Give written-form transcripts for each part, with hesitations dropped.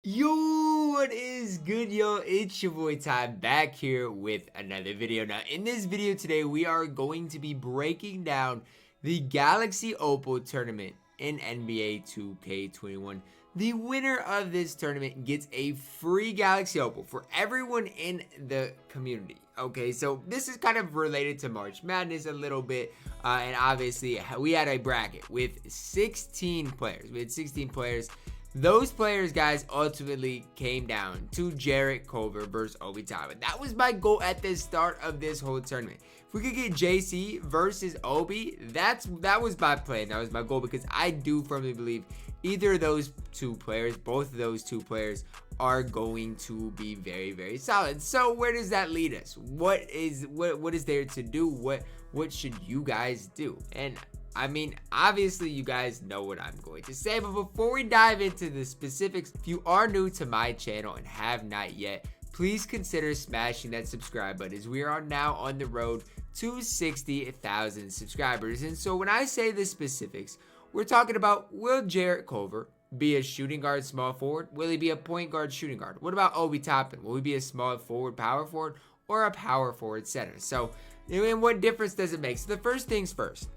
Yo, what is good, yo? It's your boy Ty back here with another video. Now, in this video today, we are going to be breaking down the Galaxy Opal tournament in NBA 2K21. The winner of this tournament gets a free Galaxy Opal for everyone in the community. Okay, so this is kind of related to March Madness a little bit, and obviously we had a bracket with 16 players. We had 16 players. Those players, guys, ultimately came down to Jarrett Culver versus Obi Toppin. That was my goal at the start of this whole tournament. If we could get JC versus Obi, that was my plan. That was my goal because I do firmly believe either of those two players, both of those two players, are going to be very, very solid. So where does that lead us? What is there to do? What should you guys do? And I mean, obviously you guys know what I'm going to say, but before we dive into the specifics, if you are new to my channel and have not yet, please consider smashing that subscribe button as we are now on the road to 60,000 subscribers. And so when I say the specifics, we're talking about, will Jarrett Culver be a shooting guard, small forward? Will he be a point guard, shooting guard? What about Obi Toppin? Will he be a small forward, power forward, or a power forward center? So, and what difference does it make? So the first things first.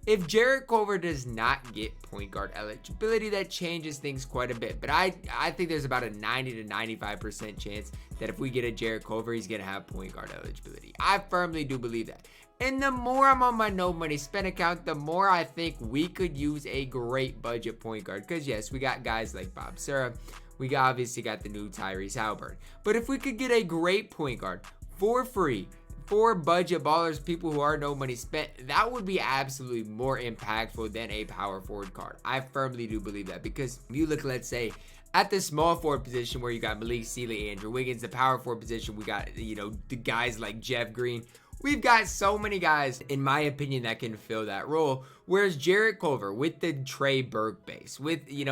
If Jarrett Culver does not get point guard eligibility, that changes things quite a bit. But I think there's about a 90 to 95% chance that if we get a Jarrett Culver, he's going to have point guard eligibility. I firmly do believe that. And the more I'm on my no money spent account, the more I think we could use a great budget point guard. Because yes, we got guys like Bob Sura. We obviously got the new Tyrese Haliburton. But if we could get a great point guard for free, for budget ballers, people who are no money spent, that would be absolutely more impactful than a power forward card. I firmly do believe that because if you look, let's say, at the small forward position where you got Malik Sealy, Andrew Wiggins, the power forward position, we got, the guys like Jeff Green. We've got so many guys, in my opinion, that can fill that role. Whereas Jarrett Culver, with the Trey Burke base, with, being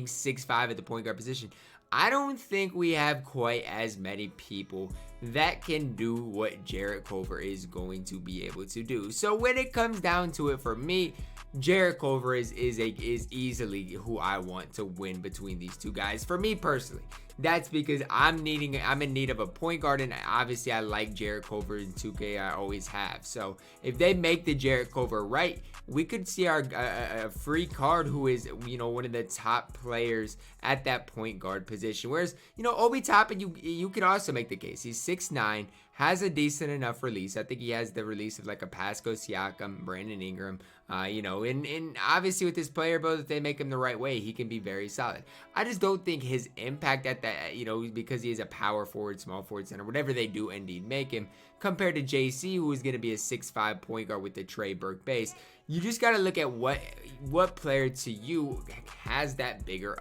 6'5" at the point guard position, I don't think we have quite as many people that can do what Jarrett Culver is going to be able to do. So when it comes down to it, for me, Jarrett Culver is easily who I want to win between these two guys. For me personally, that's because I'm in need of a point guard, and obviously I like Jarrett Culver in 2K. I always have. So if they make the Jarrett Culver right, we could see our a free card who is one of the top players at that point guard position. Whereas Obi Toppin, you could also make the case he's 6'9", has a decent enough release. I think he has the release of like a Pascal Siakam, Brandon Ingram. And obviously with this player build, if they make him the right way, he can be very solid. I just don't think his impact at that, because he is a power forward, small forward, center, whatever they do indeed make him, compared to JC, who is going to be a 6'5" point guard with the Trey Burke base. You just got to look at what player to you has that bigger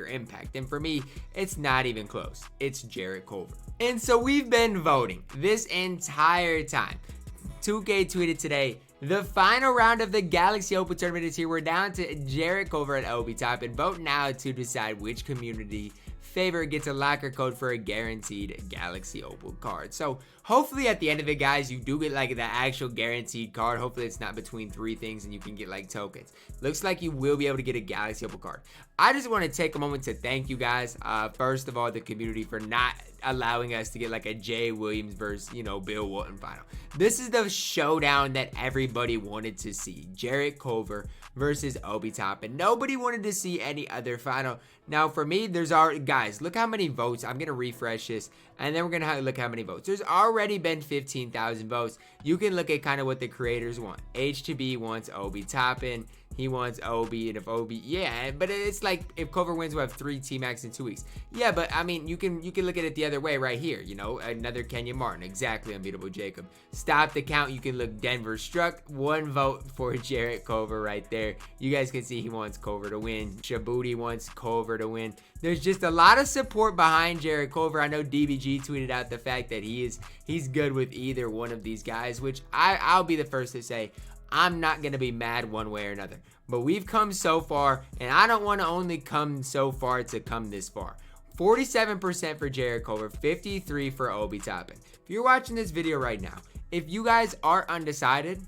impact. And for me, it's not even close. It's Jarrett Culver. And so we've been voting this entire time. 2K tweeted today, the final round of the Galaxy Opal tournament is here. We're down to Jarrett Culver and Obi Toppin. Vote now to decide which community favorite gets a locker code for a guaranteed Galaxy Opal card. So hopefully at the end of it, guys, you do get like the actual guaranteed card. Hopefully it's not between three things and you can get like tokens. Looks like you will be able to get a Galaxy Opal card. I just want to take a moment to thank you guys. First of all, the community for not allowing us to get like a Jay Williams versus, Bill Walton final. This is the showdown that everybody wanted to see. Jarrett Culver versus Obi Toppin. Nobody wanted to see any other final. Now for me, there's already, guys, look how many votes. I'm going to refresh this and then we're going to look how many votes. There's already been 15,000 votes. You can look at kind of what the creators want. H2B wants Obi Toppin. He wants Obi, and if Obi, yeah, but it's like if Culver wins, we'll have 3 T-Max in 2 weeks. Yeah, but I mean, you can look at it the other way right here. Another Kenyon Martin, exactly, unbeatable Jacob. Stop the count. You can look Denverstruck. 1 vote for Jarrett Culver right there. You guys can see he wants Culver to win. Shabuti wants Culver to win. There's just a lot of support behind Jarrett Culver. I know DBG tweeted out the fact that he's good with either one of these guys, which I'll be the first to say. I'm not going to be mad one way or another. But we've come so far, and I don't want to only come so far to come this far. 47% for Jarrett Culver, 53% for Obi Toppin. If you're watching this video right now, if you guys are undecided,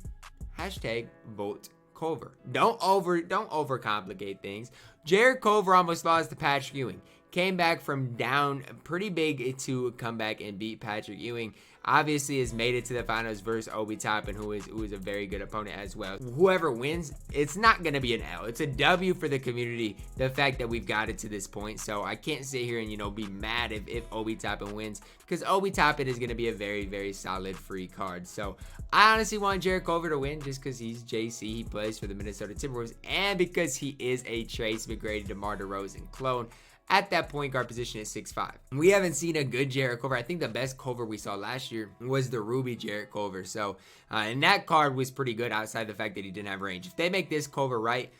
hashtag vote Culver. Don't overcomplicate things. Jarrett Culver almost lost to Patrick Ewing. came back from down pretty big to come back and beat Patrick Ewing. Obviously has made it to the finals versus Obi Toppin, who is a very good opponent as well. Whoever wins, it's not going to be an L. It's a W for the community, the fact that we've got it to this point. So I can't sit here and, you know, be mad if Obi Toppin wins, because Obi Toppin is going to be a very, very solid free card. So I honestly want Jarrett Culver to win just because he's JC. He plays for the Minnesota Timberwolves, and because he is a Trace McGrady, DeMar DeRozan clone at that point guard position at 6'5". We haven't seen a good Jarrett Culver. I think the best Culver we saw last year was the Ruby Jarrett Culver. So, and that card was pretty good outside the fact that he didn't have range. If they make this Culver right,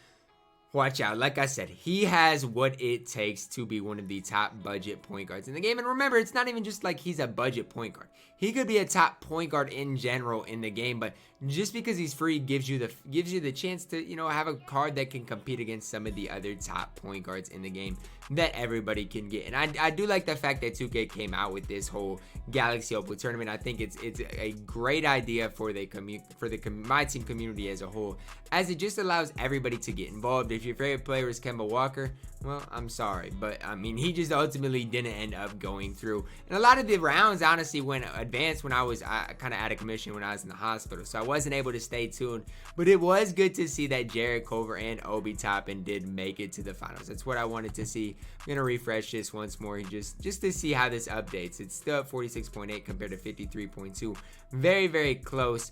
watch out. Like I said, he has what it takes to be one of the top budget point guards in the game. And remember, it's not even just like he's a budget point guard. He could be a top point guard in general in the game, but just because he's free gives you the chance to, you know, have a card that can compete against some of the other top point guards in the game that everybody can get. And I do like the fact that 2K came out with this whole Galaxy OPAL tournament. I think it's a great idea for the MyTEAM community as a whole, as it just allows everybody to get involved. If your favorite player is Kemba Walker, well, I'm sorry, but I mean, he just ultimately didn't end up going through. And a lot of the rounds honestly went advanced when I was kind of out of commission when I was in the hospital, so I wasn't able to stay tuned. But it was good to see that Jarrett Culver and Obi Toppin did make it to the finals. That's what I wanted to see. I'm gonna refresh this once more just to see how this updates. It's still at 46.8 compared to 53.2. Very, very close,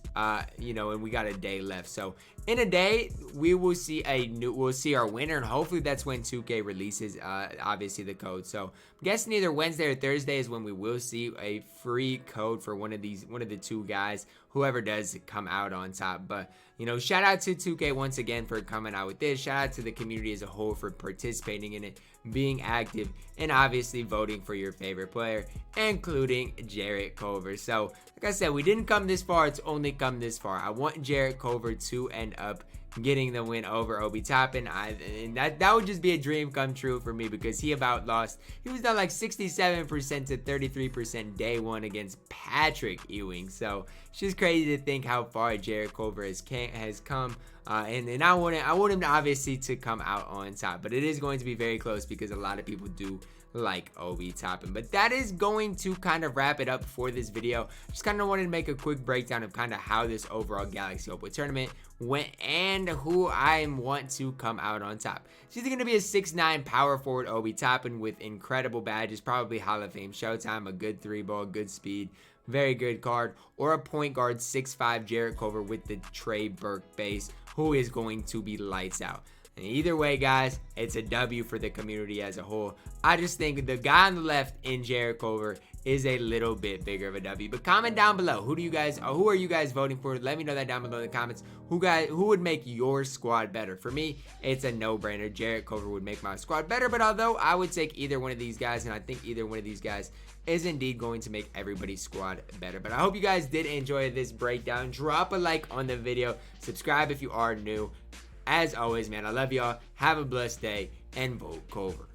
you know, and we got a day left. So in a day, we will see we'll see our winner, and hopefully that's when 2K releases obviously the code. So I'm guessing either Wednesday or Thursday is when we will see a free code for one of the two guys, whoever does come out on top. But you know, shout out to 2K once again for coming out with this. Shout out to the community as a whole for participating in it, being active, and obviously voting for your favorite player, including Jarrett Culver. So like I said, we didn't come this far, it's only come this far. I want Jarrett Culver to end up getting the win over Obi Toppin, and that would just be a dream come true for me, because he about lost. He was down like 67% to 33% day one against Patrick Ewing. So it's just crazy to think how far Jarrett Culver has come. And I want him to obviously to come out on top, but it is going to be very close because a lot of people do like Obi Toppin. But that is going to kind of wrap it up for this video. Just kind of wanted to make a quick breakdown of kind of how this overall Galaxy OPAL tournament went and who I want to come out on top. It's either going to be a 6'9" power forward Obi Toppin with incredible badges, probably Hall of Fame showtime, a good 3-ball, good speed, very good card, or a point guard 6'5" Jarrett Culver with the Trey Burke base, who is going to be lights out. And either way, guys, it's a W for the community as a whole. I just think the guy on the left in Jarrett Culver is a little bit bigger of a W. But comment down below, who are you guys voting for? Let me know that down below in the comments. Who would make your squad better? For me, it's a no-brainer. Jarrett Culver would make my squad better, but although I would take either one of these guys, and I think either one of these guys is indeed going to make everybody's squad better. But I hope you guys did enjoy this breakdown. Drop a like on the video. Subscribe if you are new. As always, man, I love y'all. Have a blessed day, and vote Culver.